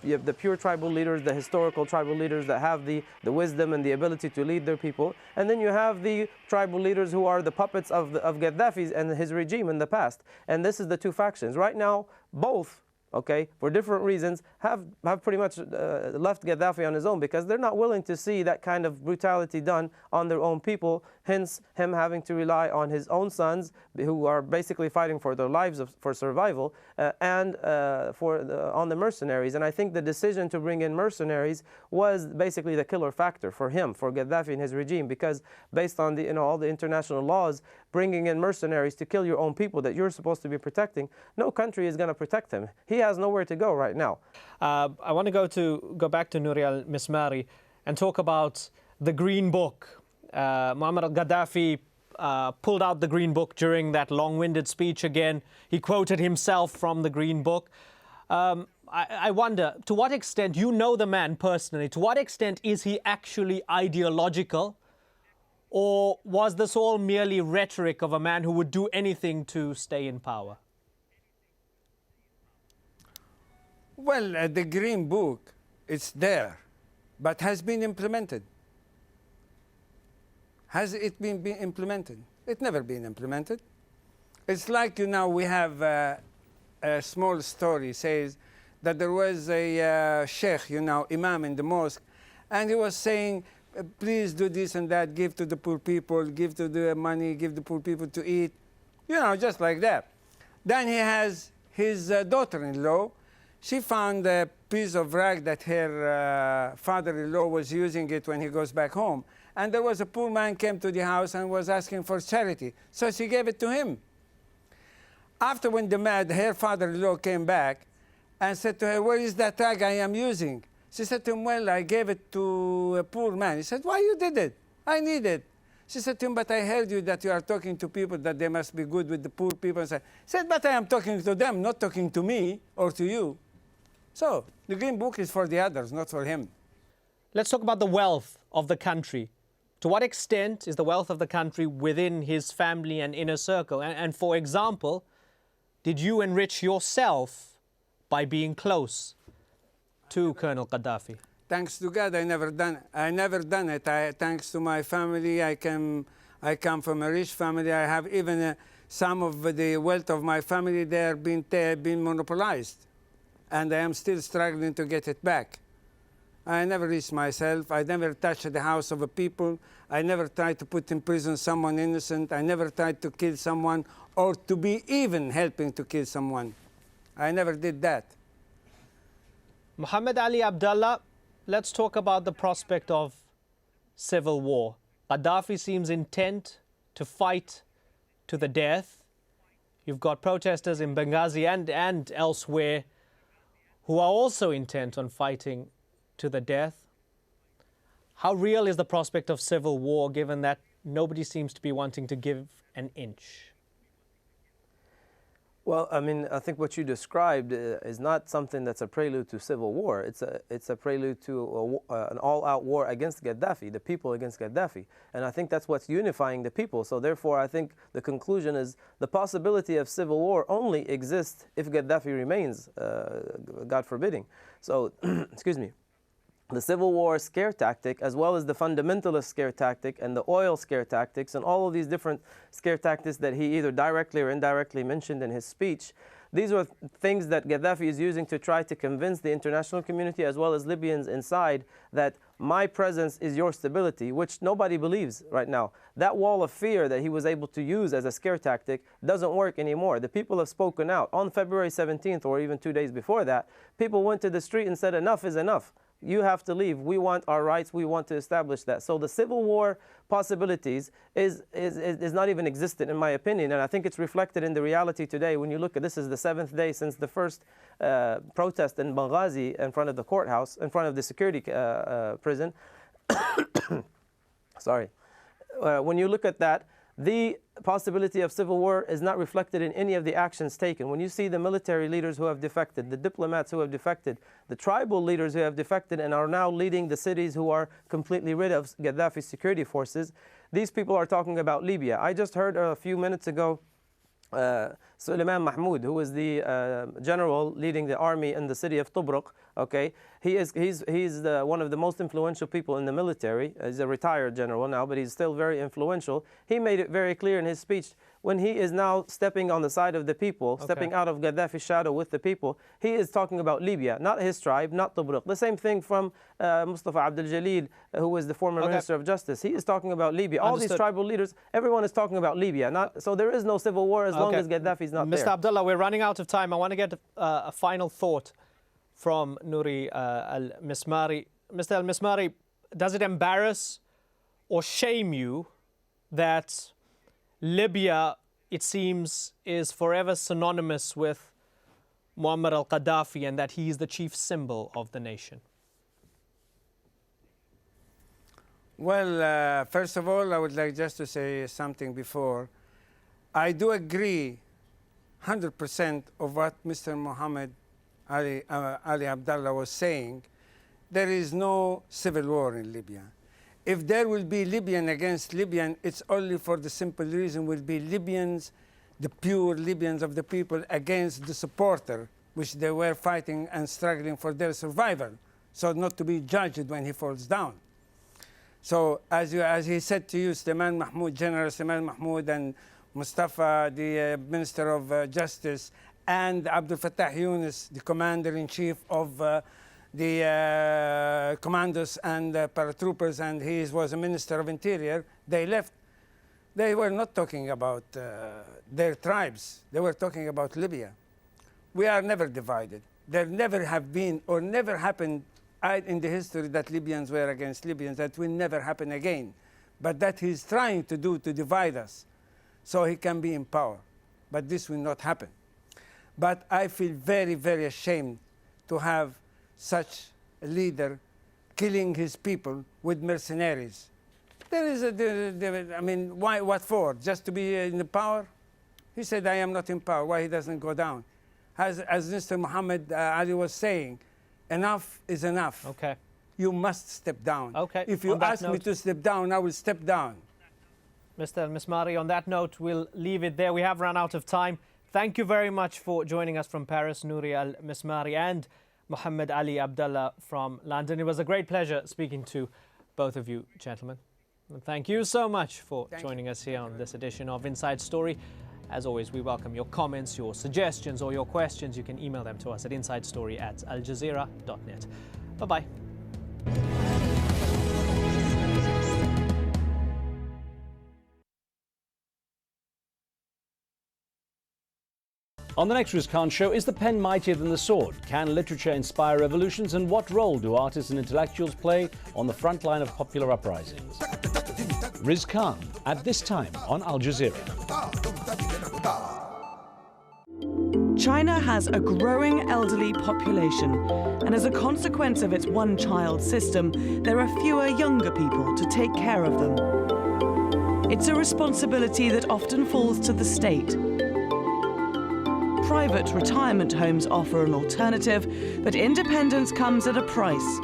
You have the pure tribal leaders, the historical tribal leaders that have the wisdom and the ability to lead their people. And then you have the tribal leaders who are the puppets of Gaddafi and his regime in the past. And this is the two factions. Right now, both, okay, for different reasons, have pretty much left Gaddafi on his own because they're not willing to see that kind of brutality done on their own people, hence him having to rely on his own sons who are basically fighting for their lives for survival and on the mercenaries. And I think the decision to bring in mercenaries was basically the killer factor for him, for Gaddafi and his regime, because based on all the international laws, bringing in mercenaries to kill your own people that you're supposed to be protecting, no country is going to protect him. He has nowhere to go right now. I want to go back to Nouri al-Mismari and talk about the Green Book. Muammar al-Gaddafi pulled out the Green Book during that long-winded speech again. He quoted himself from the Green Book. I wonder, to what extent, you know the man personally, to what extent is he actually ideological? Or was this all merely rhetoric of a man who would do anything to stay in power? Well, the Green Book, it's there, but has been implemented. Has it been implemented? It's never been implemented. It's like, we have a small story says that there was a sheikh, imam in the mosque, and he was saying, please do this and that, give to the poor people, give to the money, give the poor people to eat, just like that. Then he has his daughter-in-law. She found a piece of rag that her father-in-law was using it when he goes back home. And there was a poor man came to the house and was asking for charity. So she gave it to him. After when her father-in-law came back and said to her, where is that rag I am using? She said to him, well, I gave it to a poor man. He said, why you did it? I need it. She said to him, but I heard you that you are talking to people that they must be good with the poor people. He said, but I am talking to them, not talking to me or to you. So the Green Book is for the others, not for him. Let's talk about the wealth of the country. To what extent is the wealth of the country within his family and inner circle? And for example, did you enrich yourself by being close to Colonel Gaddafi? Thanks to God, I never done it. Thanks to my family, I come from a rich family. I have even some of the wealth of my family there been monopolized, and I am still struggling to get it back. I never reached myself. I never touched the house of a people. I never tried to put in prison someone innocent. I never tried to kill someone or to be even helping to kill someone. I never did that. Muhammad Ali Abdullah, let's talk about the prospect of civil war. Gaddafi seems intent to fight to the death. You've got protesters in Benghazi and elsewhere who are also intent on fighting to the death. How real is the prospect of civil war given that nobody seems to be wanting to give an inch? Well, I mean, I think what you described is not something that's a prelude to civil war. It's a prelude to an all-out war against Gaddafi, the people against Gaddafi. And I think that's what's unifying the people. So therefore, I think the conclusion is the possibility of civil war only exists if Gaddafi remains, God forbidding. So, excuse me. The civil war scare tactic, as well as the fundamentalist scare tactic and the oil scare tactics and all of these different scare tactics that he either directly or indirectly mentioned in his speech, these were things that Gaddafi is using to try to convince the international community as well as Libyans inside that my presence is your stability, which nobody believes right now. That wall of fear that he was able to use as a scare tactic doesn't work anymore. The people have spoken out. On February 17th, or even 2 days before that, people went to the street and said, enough is enough. You have to leave. We want our rights. We want to establish that. So the civil war possibilities is not even existent, in my opinion. And I think it's reflected in the reality today. When you look at this is the 7th day since the first protest in Benghazi in front of the courthouse, in front of the security prison. Sorry. When you look at that, the possibility of civil war is not reflected in any of the actions taken. When you see the military leaders who have defected, the diplomats who have defected, the tribal leaders who have defected and are now leading the cities who are completely rid of Gaddafi's security forces, these people are talking about Libya. I just heard a few minutes ago Suleiman Mahmoud, who was the general leading the army in the city of Tobruk, Okay, he's one of the most influential people in the military. He's a retired general now, but he's still very influential. He made it very clear in his speech when he is now stepping on the side of the people, stepping out of Gaddafi's shadow with the people. He is talking about Libya, not his tribe, not Tobruk. The same thing from Mustafa Abdel Jalil, who was the former Minister of Justice. He is talking about Libya. All these tribal leaders, everyone is talking about Libya. So there is no civil war as long as Gaddafi's not there. Mr. Abdullah, we're running out of time. I want to get a final thought from Nouri al-Mismari. Mr. al-Mismari, does it embarrass or shame you that Libya, it seems, is forever synonymous with Muammar al-Gaddafi and that he is the chief symbol of the nation? Well, first of all, I would like just to say something before. I do agree 100% of what Mr. Mohammed Ali Abdullah was saying. There is no civil war in Libya. If there will be Libyan against Libyan, it's only for the simple reason will be Libyans, the pure Libyans of the people, against the supporter, which they were fighting and struggling for their survival, so not to be judged when he falls down. So as he said to you, Sulaiman Mahmoud, General Sulaiman Mahmoud, and Mustafa, the Minister of Justice, and Abdul Fattah Yunus, the Commander-in-Chief of the commandos and paratroopers, and he was a Minister of Interior, they left. They were not talking about their tribes. They were talking about Libya. We are never divided. There never have been or never happened in the history that Libyans were against Libyans. That will never happen again. But that he's trying to do to divide us so he can be in power. But this will not happen. But I feel very, very ashamed to have such a leader killing his people with mercenaries. There is I mean, why, what for? Just to be in the power? He said, I am not in power. Why he doesn't go down? As Mr. Muhammad Ali was saying, enough is enough. Okay. You must step down. Okay. If you ask me to step down, I will step down. Mr. al-Mismari, on that note, we'll leave it there. We have run out of time. Thank you very much for joining us from Paris, Nouri al-Mismari and Mohammed Ali Abdullah from London. It was a great pleasure speaking to both of you, gentlemen. And thank you so much for joining us here on this edition of Inside Story. As always, we welcome your comments, your suggestions, or your questions. You can email them to us at insidestory@aljazeera.net. Bye-bye. On the next Riz Khan Show, is the pen mightier than the sword? Can literature inspire revolutions? And what role do artists and intellectuals play on the front line of popular uprisings? Riz Khan, at this time on Al Jazeera. China has a growing elderly population, and as a consequence of its one-child system, there are fewer younger people to take care of them. It's a responsibility that often falls to the state. Private retirement homes offer an alternative, but independence comes at a price.